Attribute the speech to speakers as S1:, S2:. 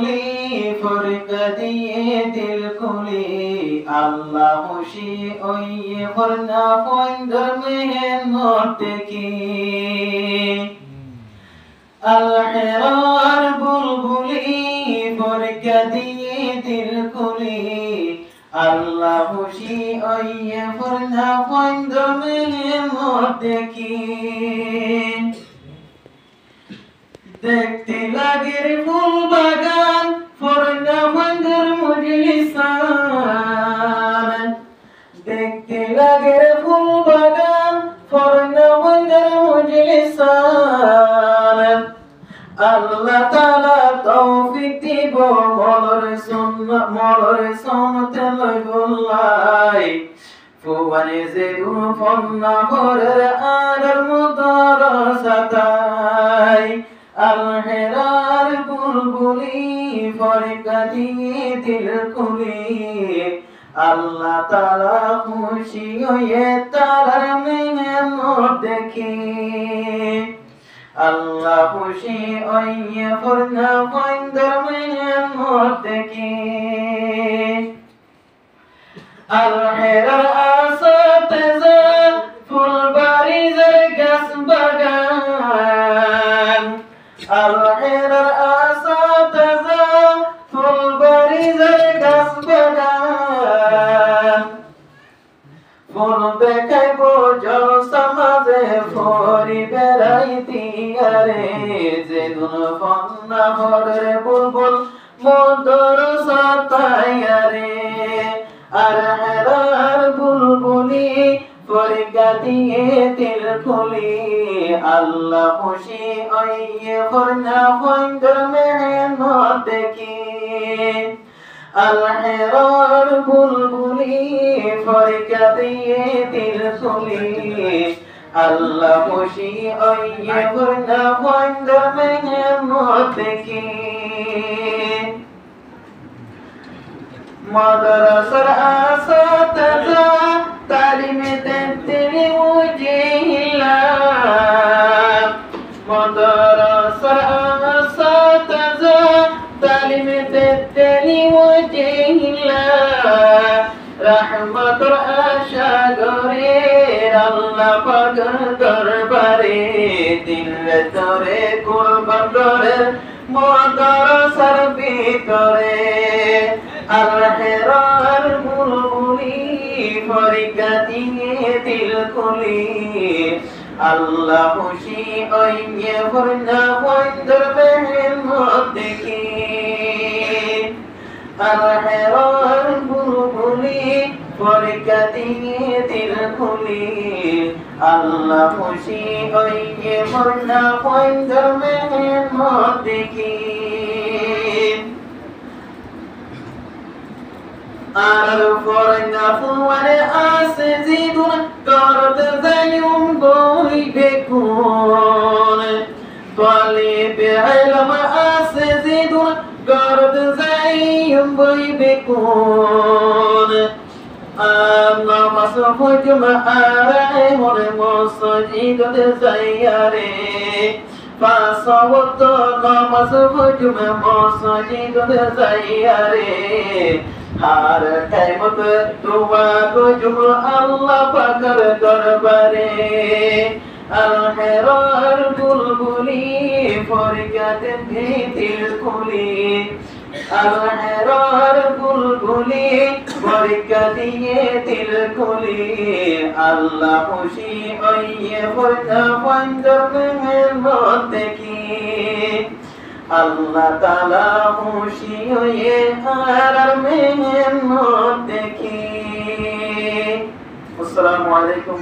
S1: বুলবুলি ফরিকা দিয়ে দিল খুলি আল্লাহ খুশি ওইয়ে ফরনা পয়ন্দর মেহেনত দেখি আল-হেরার বুলবুলি ফরিকা দিয়ে দিল খুলি আল্লাহ খুশি ওইয়ে ফরনা পয়ন্দর মেহেনত দেখি দেখতে লাগে রে ফুল বাগান ফরনা পয়ন্দর মজলিসান দেখতে লাগে রে ফুল বাগান ফরনা পয়ন্দর মজলিসান আল্লাহ তাআলা তৌফিক দিব মলরে সুন্নতে লই বলাই ফুবানে জেদুন ফন্না ভরের আরার মুদরসাতাই আল-হেরার বুলবুলি ফরিকা দিয়ে দিল খুলি আল্লাহ তাআলা খুশি হয়ে তারার মেহেনত দেখি আল্লাহ খুশি হয়ে ফরনা পয়ন্দর মেহেনত দেখি আল-হেরার আসাতে যান ফুলবাড়ির গাছ বাগান আল-হেরার আসাতে যান ফুলবাড়ির গাছ বাগান ফুল দেখাইব জলসা মাঝে ফরি বেড়াইতি আরে যেদুন ফন্না ভরের বুলবুল মধুর সাতাই আরে আল-হেরার বুলবুলি ফরিকা দিয়ে দিল খুলি আল্লাহ খুশি ওইয়ে ফরনা পয়ন্দর মেহেনত দেখি আল-হেরার বুলবুলি ফরিকা দিয়ে দিল খুলি আল্লাহ খুশি ওইয়ে ফরনা পয়ন্দর মেহেনত দেখি মাদ্রাসার আসাতাজা তালিমে তেলি ওয়াজহিল্লাহ মাদ্রাসার আসাতাজা তালিমে তেলি ওয়াজহিল্লাহ রহমতের আশা করে আল্লাহ পাকের দরবারে দিল তোরে কুরবান করে মাদ্রাসার ভিতরে আল-হেরার বুলবুলি ফরিকা দিয়ে দিল খুলি আল্লাহ খুশি ওইয়ে ফরনা পয়ন্দর মেহেনত দেখি আল-হেরার বুলবুলি ফরিকা দিয়ে দিল খুলি আল্লাহ খুশি ওইয়ে ফরনা পয়ন্দর মেহেনত দেখি আর ফরনা ফুয়ানে আসে জিদুন করতে যাইম বইবে কোন তালিবে ইলম আসে জিদুন করতে যাইম বইবে কোন নামাজ ফুজমা আরে মনে মসজিদে যাইয়ারে পাঁচ ওয়াক্ত নামাজ ফুজমা মসজিদে যাইয়ারে হার টাইমত দোয়া গজুম আল্লাহ পাকের দরবারে আল-হেরার বুলবুলি ফরিকা দিয়ে দিল খুলি আল-হেরার বুলবুলি ফরিকা দিয়ে দিল খুলি আল্লাহ খুশি ওইয়ে ফরনা পয়ন্দর মেহেনত দেখি আল্লাহ তাআলা খুশি হয়ে আর মেহেনত দেখি। আসসালামু আলাইকুম।